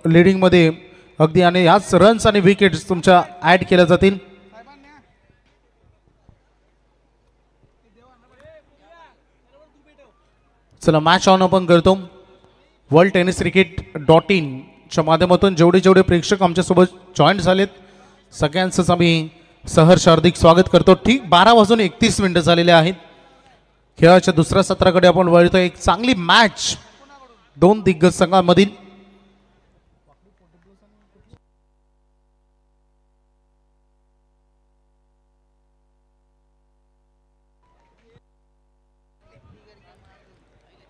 लिडिंगमध्ये अगदी, आणि याच रन्स आणि विकेट्स तुमच्या ॲड केल्या जातील. चला मॅच ऑन आपण करतो. worldtenniscricket.in च्या माध्यमातून जेवढे प्रेक्षक आमच्यासोबत जॉईन झालेत सगळ्यांचंच आम्ही सहर्ष हार्दिक स्वागत करतो. ठीक 12:31 झालेले आहेत. खेळाच्या दुसऱ्या सत्राकडे आपण वळतो. एक चांगली मॅच दोन दिग्गज संघांमधील.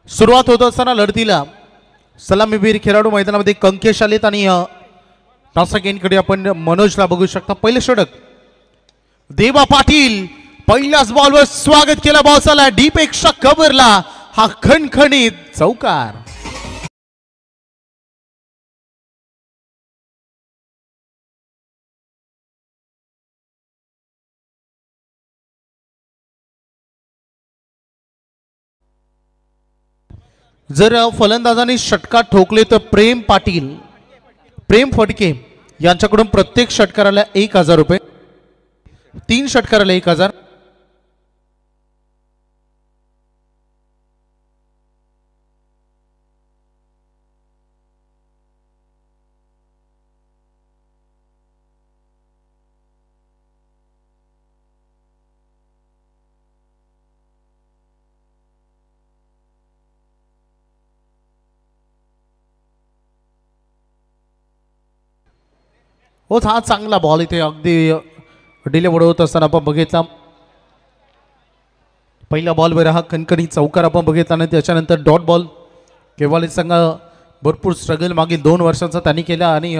सुरुवात होत असताना लढतीला सलामीवीर खेळाडू मैदानामध्ये कंकेश आलेत आणि टासाकेनकडे आपण मनोजला बघू शकता. पहिले षटक देवा पाटील, पहिल्याच बॉलवर स्वागत केलं, बॉलला डीपेक्षा कव्हरला हा खणखणीत चौकार. जर फलंदाजांनी षटकार ठोकले तर प्रेम फडके यांच्याकडून प्रत्येक षटकाराला 1000 रुपये, 3 षटकाराला 1000. हो, हा चांगला बॉल इथे अगदी डिले उडवत असताना आपण बघितला. पहिल्या बॉलवर हा कणकणी चौकार आपण बघितला आणि त्याच्यानंतर डॉट बॉल. केवाले संघ भरपूर स्ट्रगल मागील 2 वर्षांचा त्यांनी केला आणि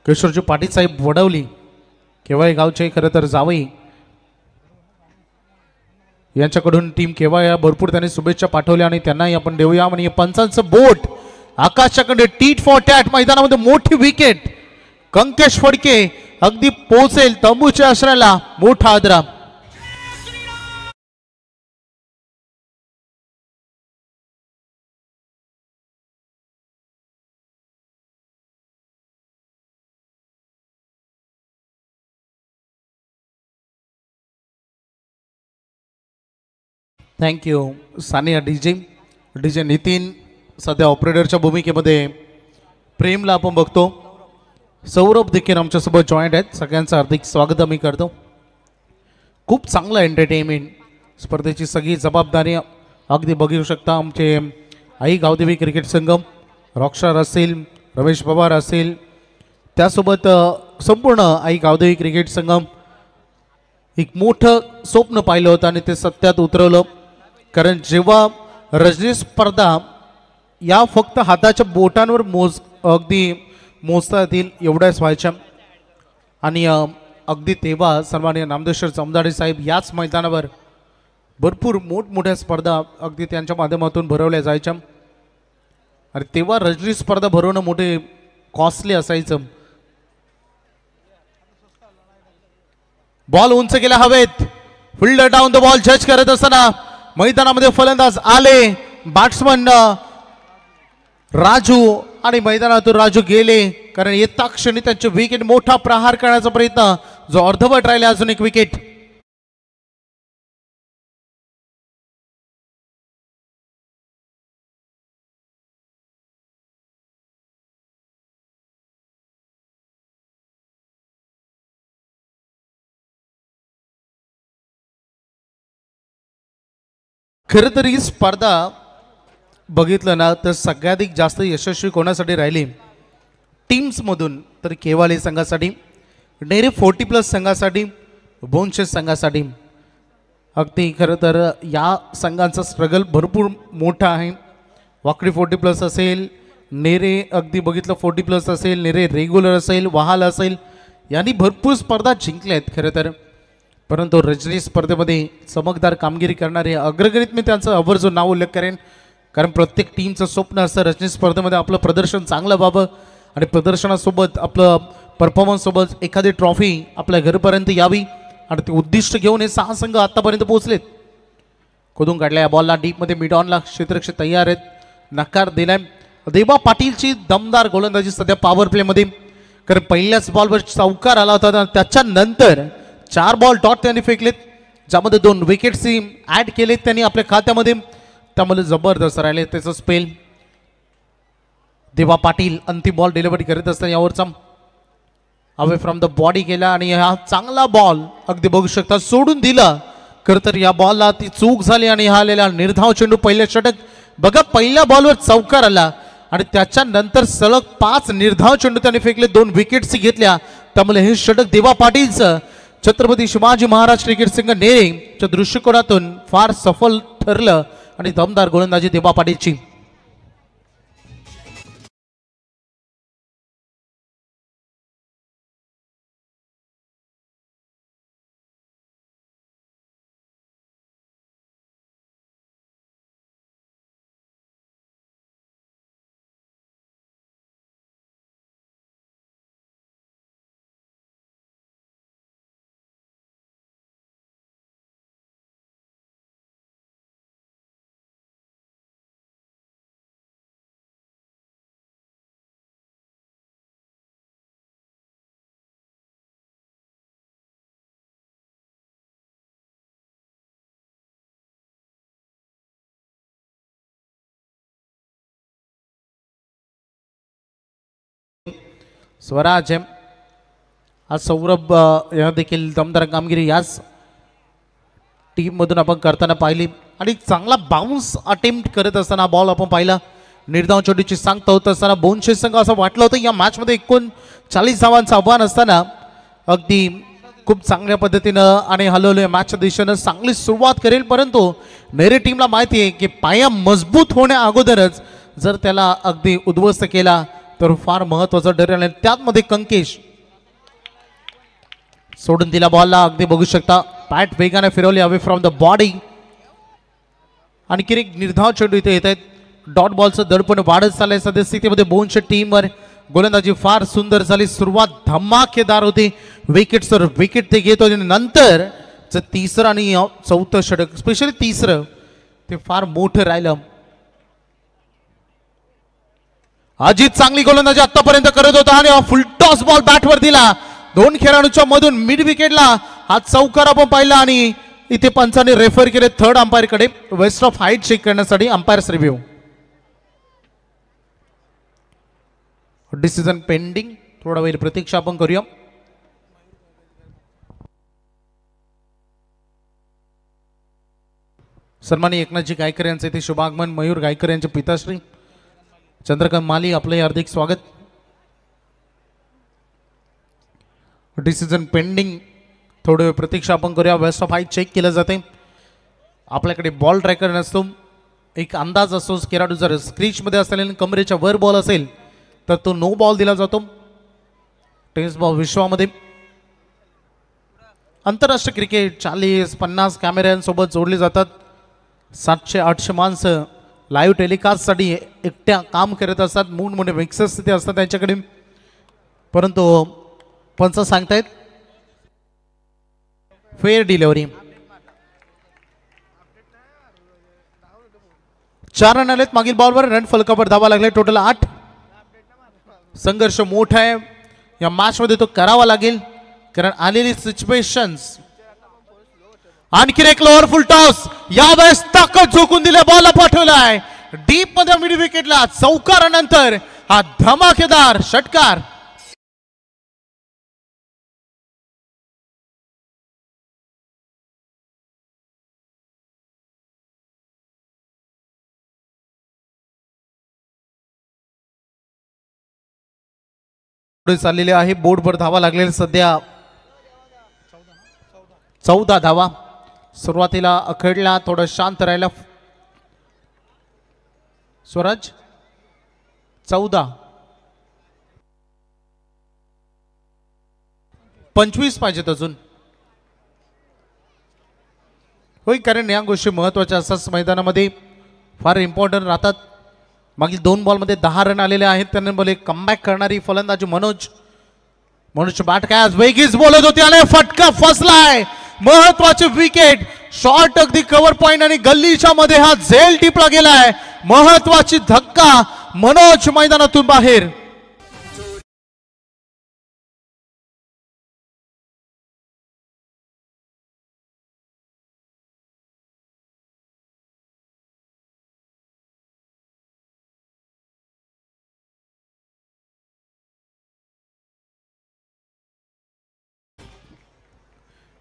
किशोरजी पाटील साहेब वडवली केवाळे गावचे खरं तर जावई यांच्याकडून टीम केवाळे भरपूर त्यांनी शुभेच्छा पाठवल्या आणि त्यांनाही आपण देऊया. आणि पंचांचं बोट आकाशाकडे टीट फॉर टॅट. मैदानामध्ये मोठी विकेट, कंकेश फडके अगदी पोहोचेल तंबूच्या आश्रयाला, मोठा आदरा. थँक्यू सानिया. डीजे नितीन सध्या ऑपरेटरच्या भूमिकेमध्ये. प्रेमला आपण बघतो. सौरभ देखील आमच्यासोबत जॉईंट आहेत. सगळ्यांचं हार्दिक स्वागत आम्ही करतो. खूप चांगलं एंटरटेनमेंट, स्पर्धेची सगळी जबाबदारी अगदी बघू शकता. आमचे आई गावदेवी क्रिकेट संघ, रॉकस्टार असेल, रमेश पवार असेल, त्यासोबत संपूर्ण आई गावदेवी क्रिकेट संघ एक मोठं स्वप्न पाहिलं होतं आणि ते सत्यात उतरवलं. कारण जेव्हा रजनी स्पर्धा या फक्त हाताच्या बोटांवर अगदी मोजता येतील एवढ्याच व्हायच्या आणि अगदी तेव्हा सन्माननीय नामदेश्वर चमदाडे साहेब याच मैदानावर भरपूर मोठमोठ्या स्पर्धा अगदी त्यांच्या माध्यमातून भरवल्या जायच्या आणि तेव्हा रजनी स्पर्धा भरवणं मोठे कॉस्टली असायचं. बॉल उंच गेला हवेत, फिल्डर डाऊन द बॉल जज करत असताना मैदानामध्ये फलंदाज आले, बॅट्समन राजू आणि मैदानातून राजू गेले कारण येता क्षणी त्यांचे विकेट मोठा प्रहार करण्याचा प्रयत्न जो अर्धवट राहिला. अजून एक विकेट. खरं तर ही स्पर्धा बघितलं ना तर सगळ्याधिक जास्त यशस्वी कोणासाठी राहिली टीम्समधून तर केवाले संघासाठी, नेरे 40+ संघासाठी, बोनशेस संघासाठी. अगदी खरं तर या संघांचा स्ट्रगल भरपूर मोठा आहे. वाकडी 40+ असेल, नेरे अगदी बघितलं 40+ असेल, नेरे रेग्युलर असेल, वहाल असेल, यांनी भरपूर स्पर्धा जिंकल्या आहेत खरं तर. परंतु रजनी स्पर्धेमध्ये चमकदार कामगिरी करणारे अग्रगणित मी त्यांचं आवर्जून नाव उल्लेख करेन कारण प्रत्येक टीमचं स्वप्न असतं रजनी स्पर्धेमध्ये आपलं प्रदर्शन चांगलं व्हावं आणि प्रदर्शनासोबत आपलं परफॉर्मन्ससोबत एखादी ट्रॉफी आपल्या घरपर्यंत यावी आणि ते उद्दिष्ट घेऊन हे 6 संघ आतापर्यंत पोहोचलेत. खोदून काढल्या या बॉलला डीपमध्ये मिड ऑनला क्षेत्ररक्षक तयार आहेत, नकार दिलाय. देवा पाटीलची दमदार गोलंदाजी सध्या पॉवर प्लेमध्ये कारण पहिल्याच बॉलवर चौकार आला होता. त्याच्यानंतर 4 बॉल डॉट त्यांनी फेकलेत ज्यामध्ये 2 विकेट्सही ॲड केलेत त्यांनी आपल्या खात्यामध्ये. त्यामुळे जबरदस्त राहिले त्याचं स्पेल. देवा पाटील अंतिम बॉल डिलिव्हरी करत असताना यावरचा अवे फ्रॉम द बॉडी केला आणि हा चांगला बॉल अगदी बघू शकता सोडून दिला. खरं तर या बॉलला ती चूक झाली आणि हा आलेला निर्धाव चेंडू पहिल्या षटक बघा पहिल्या बॉलवर चौकार आला आणि त्याच्यानंतर सलग 5 निर्धाव चेंडू त्यांनी फेकले, 2 विकेट्स घेतल्या. त्यामुळे हे षटक देवा पाटीलचं छत्रपती शिवाजी महाराज क्रिकेट संघ नेरेच्या दृष्टिकोनातून फार सफल ठरलं आणि दमदार गोलंदाजी देवा पाटीलची. स्वराज आज सौरभ या देखील दमदार कामगिरी याच टीममधून आपण करताना पाहिली आणि चांगला बाउन्स अटेम्प्ट करत असताना बॉल आपण पाहिला. निर्धाव चेंडूची सांगता होत असताना बोनशेस संघ असं वाटलं होतं या मॅचमध्ये 39 धावांचं आव्हान असताना अगदी खूप चांगल्या पद्धतीनं आणि हलवलं मॅचच्या दिशेनं चांगली सुरुवात करेल. परंतु नेरे टीमला माहिती आहे की पाया मजबूत होण्या अगोदरच जर त्याला अगदी उद्ध्वस्त केला तर फार महत्वाचं ठरेल. त्यातमध्ये कंकेश सोडून दिला बॉलला अगदी बघू शकता पॅट वेगाने फिरवली अवे फ्रॉम द बॉडी. आणखी एक निर्धाव चेंडू इथे येत आहेत. डॉट बॉलचं दडपण वाढत चाललंय सध्या स्थितीमध्ये बोनच्या टीमवर. गोलंदाजी फार सुंदर झाली, सुरुवात धमाकेदार होती, विकेटवर विकेट ते घेत होते. नंतर तिसरं आणि चौथं षटक स्पेशली तिसरं ते फार मोठं राहिलं. अजित चांगली गोलंदाजी आतापर्यंत करत होता आणि फुल टॉस बॉल बॅटवर दिला. 2 खेळाडूंच्या मधून मिड विकेटला हा चौकार आपण पाहिला आणि इथे पंचाने रेफर केले थर्ड अंपायर कडे वेस्ट ऑफ हाईट चेक करण्यासाठी. अंपायर्स रिव्ह्यू डिसिजन पेंडिंग, थोडा वेळ प्रतीक्षा आपण करूया. सन्माननीय एकनाथजी गायकर यांचे ते शुभागमन, मयूर गायकर यांचे पिताश्री चंद्रकांत माली आपले हार्दिक स्वागत. डिसिजन पेंडिंग, थोडे वेळ प्रतीक्षा आपण करूया. वेस्ट ऑफ हाईट चेक केलं जाते. आपल्याकडे बॉल ट्रॅकर नसतो, एक अंदाज असतो. खेळाडू जर स्क्रीचमध्ये असेल, कमरेच्या वर बॉल असेल तर तो नो बॉल दिला जातो. टेनिस बॉल विश्वामध्ये आंतरराष्ट्रीय क्रिकेट 40-50 कॅमेऱ्यांसोबत जोडले जातात. 700-800 माणसं लाईव्ह टेलिकास्टसाठी एकट्या काम करत असतात. मोठमोठे मिक्सर्स तिथे असतात त्यांच्याकडे, परंतु पंच सांगतायत फेअर डिलिव्हरी. 4 रन आलेत मागील बॉलवर. रन फलकावर धावा लागले. टोटल 8. संघर्ष मोठा आहे या मॅच मध्ये, तो करावा लागेल कारण आलेली सिच्युएशन्स. आणखी एक लोअर फुल टॉस, यावेळेस ताकद झोकून दिल्या, बॉलला पाठवलाय डीप मध्ये मिड विकेटला. चौकारानंतर हा धमाकेदार षटकार. चाललेले आहे. बोर्डवर धावा लागलेल्या सध्या 14 धावा. सुरुवातीला अखेडला, थोडं शांत राहिला स्वराज. 14 25 पाहिजेत अजून. होय, कारण या गोष्टी महत्वाच्या असतात मैदानामध्ये, फार इम्पॉर्टंट राहतात. मागील 2 बॉलमध्ये 10 रन आलेले आहेत. त्यांना बोले कमबॅक करणारी फलंदाजी मनोज बॅट काय आज वेगळीच बोलत होती आणि फटका फसलाय. महत्वाचे विकेट, शॉर्ट अगदी कव्हर पॉइंट आणि गल्लीच्या मध्ये हा झेल टिपला गेलाय. महत्वाची धक्का, मनोज मैदानातून बाहेर.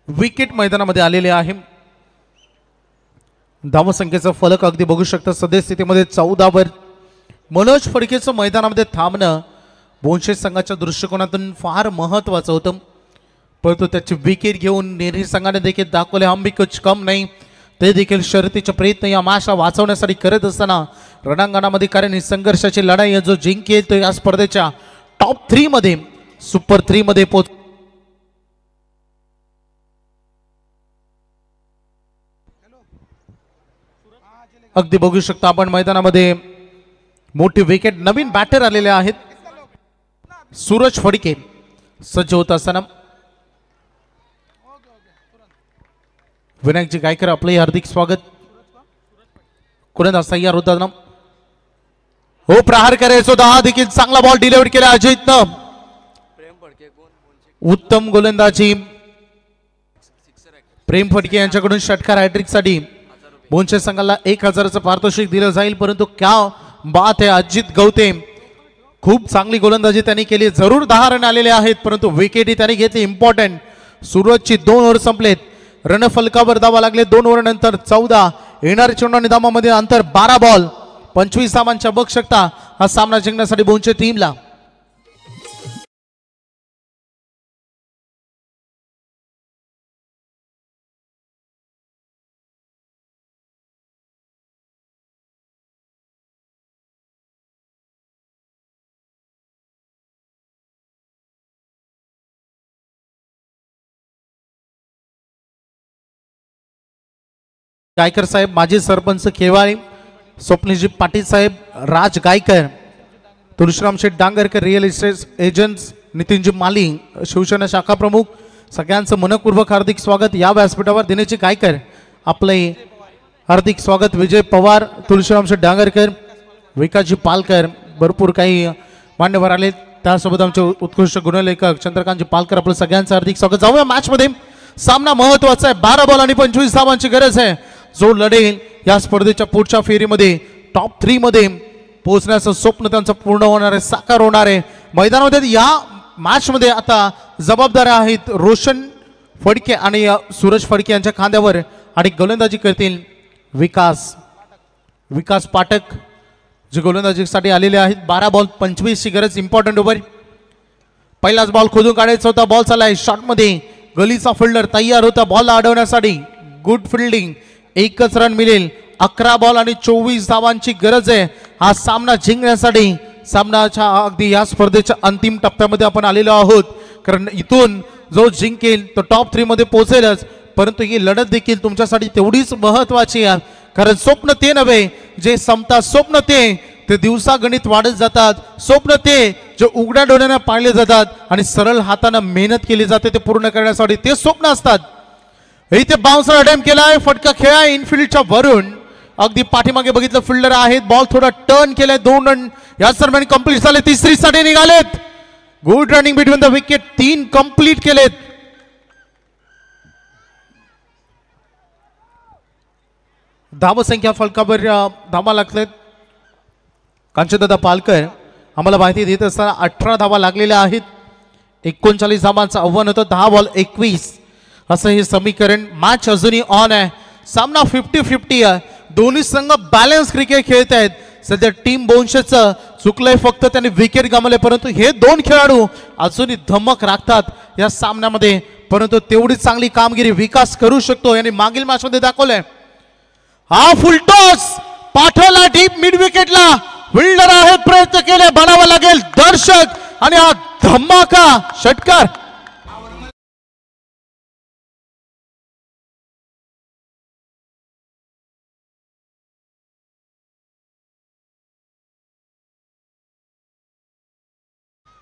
विकेट मैदानामध्ये आलेले आहे. धावसंख्येचा फलक अगदी बघू शकता. सद्यस्थितीमध्ये 14 वर. मनोज फडकेचं मैदानामध्ये थांबणं बोनशेत संघाच्या दृष्टिकोनातून फार महत्वाचं होतं, परंतु त्याची विकेट घेऊन नेरी संघाने देखील दाखवले हम भी कुछ कम नाही. ते देखील शर्यतीचे प्रयत्न या मॅचला वाचवण्यासाठी करत असताना रणांगणामध्ये, कारण ही संघर्षाची लढाई जो जिंकेल तो या स्पर्धेच्या टॉप 3 मध्ये, सुपर 3 मध्ये पोहोच. अगदी बघू शकता आपण मैदानामध्ये मोठी विकेट. नवीन बॅटर आलेले आहेत. सूरज फडके सज्ज होत असताना विनायकजी गायकर आपले हार्दिक स्वागत. कुणाचा तयार होता ना, हो प्रहार करायचो 10 देखील चांगला बॉल डिलिव्हर केला अजयतनं. उत्तम गोलंदाजी प्रेम फडके यांच्याकडून षटकार हॅट्रिक साठी बोनशेत संघाला 1000चं पारितोषिक दिलं जाईल. परंतु क्या बात है, अजित गवते खूप चांगली गोलंदाजी त्यांनी केली. जरूर 10 रन आलेले आहेत, परंतु विकेटही त्यांनी घेतली. इम्पॉर्टंट. सूरजची 2 ओव्हर संपलेत. रन फलकावर धावा लागले. 2 ओव्हर नंतर 14. येणाऱ्या चेंडू धावांमध्ये अंतर 12 बॉल 25 धावांच्या बक्षकता हा सामना जिंकण्यासाठी बोनशेत टीमला. गायकर साहेब, माजी सरपंच केवाळी, स्वप्नीजी पाटील साहेब, राज गायकर, तुळशीराम शेठ डांगरकर, रिअल इस्टेट एजंट्स, नितीनजी माली, शिवसेना शाखा प्रमुख, सगळ्यांचं मनपूर्वक हार्दिक स्वागत. या व्यासपीठावर दिनेशजी गायकर आपले हार्दिक स्वागत. विजय पवार, तुळशीराम शेठ डांगरकर, विकासजी पालकर, भरपूर काही मान्यवर आले. त्यासोबत आमचे उत्कृष्ट गुणलेखक चंद्रकांतजी पालकर, आपलं सगळ्यांचं हार्दिक स्वागत. जाऊया मॅच मध्ये. सामना महत्वाचा आहे. 12 बॉल आणि 25 धावांची गरज आहे. जो लढेल या स्पर्धेच्या पुढच्या फेरीमध्ये टॉप 3 मध्ये पोहोचण्याचं स्वप्न त्यांचं पूर्ण होणार आहे, साकार होणार आहे. मैदानामध्ये या मॅच मध्ये आता जबाबदार आहेत रोशन फडके आणि सूरज फडके यांच्या खांद्यावर, आणि गोलंदाजी करतील विकास पाठक जे गोलंदाजीसाठी आलेले आहेत. 12 बॉल 25 ची गरज. Important over. पहिलाच बॉल खोदून काढायचा होता. बॉल चाललाय शॉट मध्ये. गलीचा फिल्डर तयार होता बॉलला अडवण्यासाठी. Good fielding. एकच रन मिळेल. 11 बॉल आणि 24 धावांची गरज आहे हा सामना जिंकण्यासाठी. सामनाच्या अगदी या स्पर्धेच्या अंतिम टप्प्यामध्ये आपण आलेलो आहोत. कारण इथून जो जिंकेल तो टॉप 3 मध्ये पोहोचेलच. परंतु ही लढत देखील तुमच्यासाठी तेवढीच महत्वाची आहे. कारण स्वप्न ते नव्हे जे संपतात. स्वप्न ते दिवसागणित वाढत जातात. स्वप्न ते जे उघड्या डोळ्याने पाळले जातात आणि सरळ हाताने मेहनत केली जाते ते पूर्ण करण्यासाठी ते स्वप्न असतात. इथे बाउन्सर अटेम्प्ट केलाय. फटका खेळाय इनफिल्डच्या वरून. अगदी पाठीमागे बघितलं फिल्डर आहेत. बॉल थोडा टर्न केलाय. 2 रन या दरम्यान कंप्लीट झाले. तिसरी साठी निघालेत. Good running between the wicket. 3 complete केलेत. धावसंख्या फलकावर धावा लागलेत. कांचनदादा पालकर आम्हाला माहिती देत असताना 18 धावा लागलेल्या आहेत. 39 धावांचं आव्हान होतं. 10 बॉल 21 असं हे समीकरण. मॅच अजूनही ऑन आहे. सामना 50-50 आहे. दोन्ही संघ बॅलन्स क्रिकेट खेळत आहेत. सध्या टीम बोनशेचं चुकलंय फक्त त्यांनी विकेट गमावले. परंतु हे 2 खेळाडू अजूनही धमक राखतात या सामन्यामध्ये. परंतु तेवढी चांगली कामगिरी विकास करू शकतो यांनी मागील मॅच मध्ये दाखवलंय. हा फुलटॉस पाठवला डीप मिड विकेटला. फिल्डर आहे. प्रयत्न केले. बनावा लागेल दर्शक आणि हा धमाका षटकार.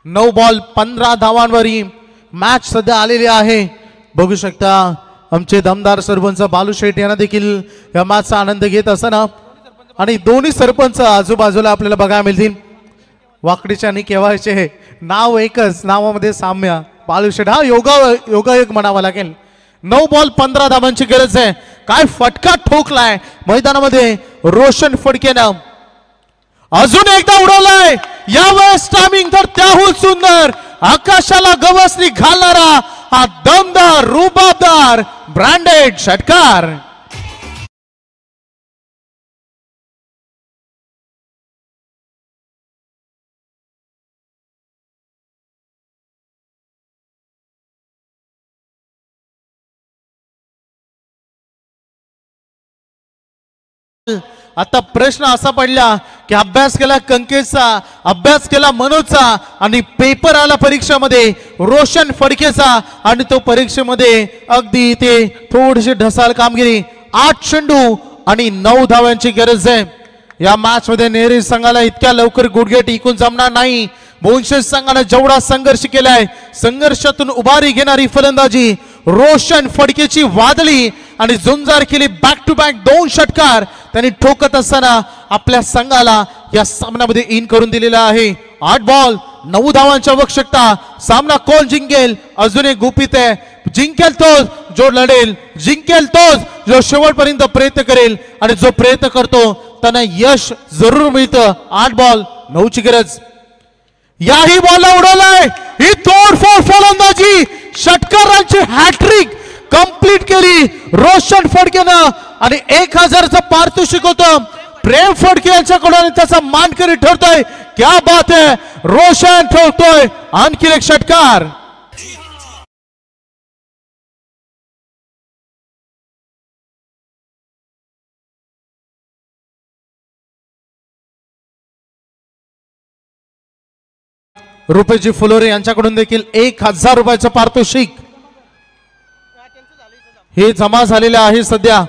नऊ बॉल 15 धावांवर ही मॅच सध्या आलेली आहे. बघू शकता आमचे दमदार सरपंच बालू शेठ यांना देखील या मॅचचा आनंद घेत असताना आणि दोन्ही सरपंच आजूबाजूला आपल्याला बघायला मिळतील. वाकडीच्या आणि केव्हाचे नाव एकच. नावामध्ये साम्य. बालू शेठ हा योगायोग म्हणावा लागेल. 9 बॉल 15 धावांची गरज आहे. काय फटका ठोकलाय मैदानामध्ये रोशन फडकेनं. अजून एकदा उडवलाय. यावेळेस टायमिंग तर त्याहून सुंदर. आकाशाला गवसणी घालणारा हा दमदार रुबाबदार ब्रँडेड षटकार. आता प्रश्न असा पडला की अभ्यास केला कंकेचा, अभ्यास केला मनोजचा आणि पेपर आला परीक्षेमध्ये रोशन फडकेचा आणि तो परीक्षेमध्ये अगदी ते थोडीशी ढसाल कामगिरी. 8 चेंडू आणि 9 धावांची गरज आहे. या मॅच मध्ये नेहरी संघाला इतक्या लवकर गुडघे टिकून जमणार नाही. बोनशेस संघाने जेवढा संघर्ष केलाय संघर्षातून उभारी घेणारी फलंदाजी रोशन फडकेची वादळी आणि झुंजार केली. बॅक टू बॅक 2 षटकार त्यांनी ठोकत असताना आपल्या संघाला या सामन्यामध्ये इन करून दिलेला आहे. 8 बॉल 9 धावांची आवश्यकता. सामना कोण जिंकेल अजून एक गुपित आहे. जिंकेल तोच जो लढेल. जिंकेल तोच जो शेवटपर्यंत प्रयत्न करेल आणि जो प्रयत्न करतो त्यांना यश जरूर मिळतं. 8 बॉल 9 ची गरज. याही बॉलला उडवलाय. ही तोडफोड फलंदाजी षटकारांची हॅट्रिक कंप्लीट केली रोशन फडकेनं आणि 1000चं पारितोषिक होतं प्रेम फडके यांच्याकडून. त्याचा मानकरी ठरतोय. क्या बात है. रोशन ठेवतोय आणखी एक षटकार. रुपेजी फुलोरे यांच्याकडून देखील 1000 रुपयाचं पारितोषिक हे जमा झालेले आहे. सध्या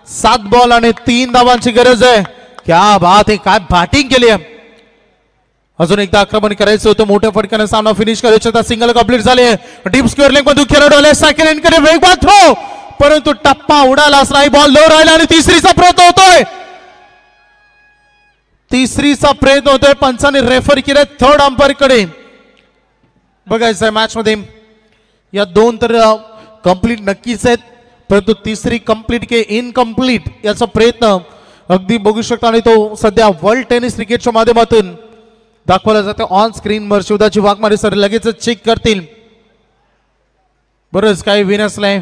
7 बॉल आणि 3 धावांची गरज आहे. क्या बात आहे. काय बॅटिंग केली आहे. अजून एकदा आक्रमण करायचं होतं. मोठ्या फटक्याने सामना फिनिश करायचा होता. सिंगल कंप्लीट झाले. डीप स्क्वेअर लेग मधून खेळाडू आले. सेकंड इनकडे वेगवान थ्रो परंतु टप्पा उडालाच नाही. बॉल लो राहिला आणि तिसरीचा प्रयत्न होतोय. तिसरीचा प्रयत्न होतोय. पंचाने रेफर केले थर्ड अंपायर कडे. बघायचंय मॅच मध्ये या 2 तर कंप्लीट नक्कीच आहेत परंतु तिसरी कंप्लीट के इनकम्प्लीट याचा प्रयत्न अगदी बघू शकता आणि तो सध्या वर्ल्ड टेनिस क्रिकेटच्या माध्यमातून दाखवला जातो ऑन स्क्रीनवर. शिवदाची वाघमारे सर लगेच चेक करतील. बरंच काही विनसलंय.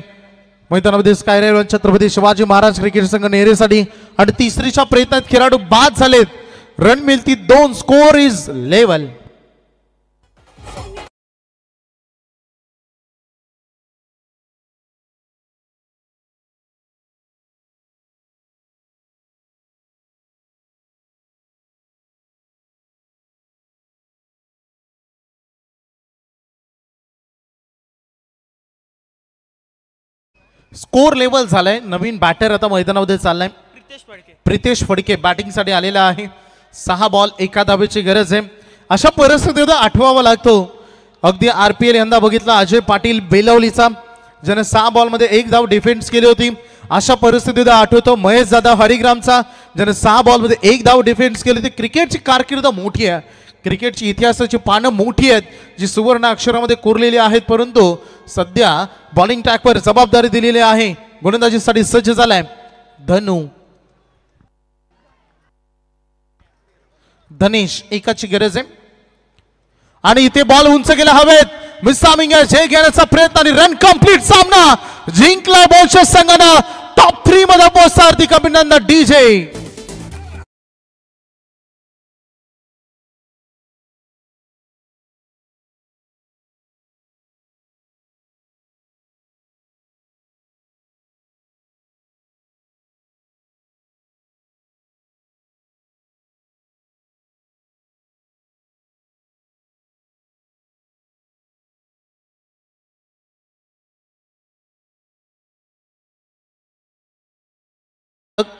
मैदानामध्ये स्काय रायव्हर छत्रपती शिवाजी महाराज क्रिकेट संघ नेरेसाठी आणि तिसरीच्या प्रयत्नात खेळाडू बाद झालेत. रन मिळती 2. Score is level. Score level झालाय. नवीन बॅटर आता मैदानामध्ये चाललाय. प्रितेश फडके बॅटिंगसाठी आलेला आहे. 6 बॉल 1 धावेची गरज आहे. अशा परिस्थितीत आठवावा लागतो. अगदी RPL यंदा बघितला अजय पाटील बेलवलीचा, ज्याने 6 बॉलमध्ये 1 धाव डिफेन्स केली होती. अशा परिस्थितीत आठवतो महेश जाधव हरिग्रामचा, ज्याने 6 बॉलमध्ये 1 धाव डिफेन्स केली होती. क्रिकेटची कारकीर्द मोठी आहे. क्रिकेटची इतिहासाची पानं मोठी आहेत जी सुवर्ण अक्षरामध्ये कोरलेली आहेत. परंतु सध्या बॉलिंग ट्रॅकवर जबाबदारी दिलेली आहे. गोलंदाजीसाठी सज्ज झालाय धनु. धनेश एकाची गरज आहे आणि इथे बॉल उंच गेला हवेत. मिसामिंग जे घेण्याचा प्रयत्न आणि रन कंप्लीट. सामना जिंकला बोलशेत संघानं. टॉप 3 मध्ये पोहोचता हार्दिक अभिनंदन DJ.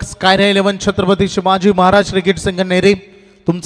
Sky 11 Chhatrapati Shivaji Maharaj cricket संघ नेरे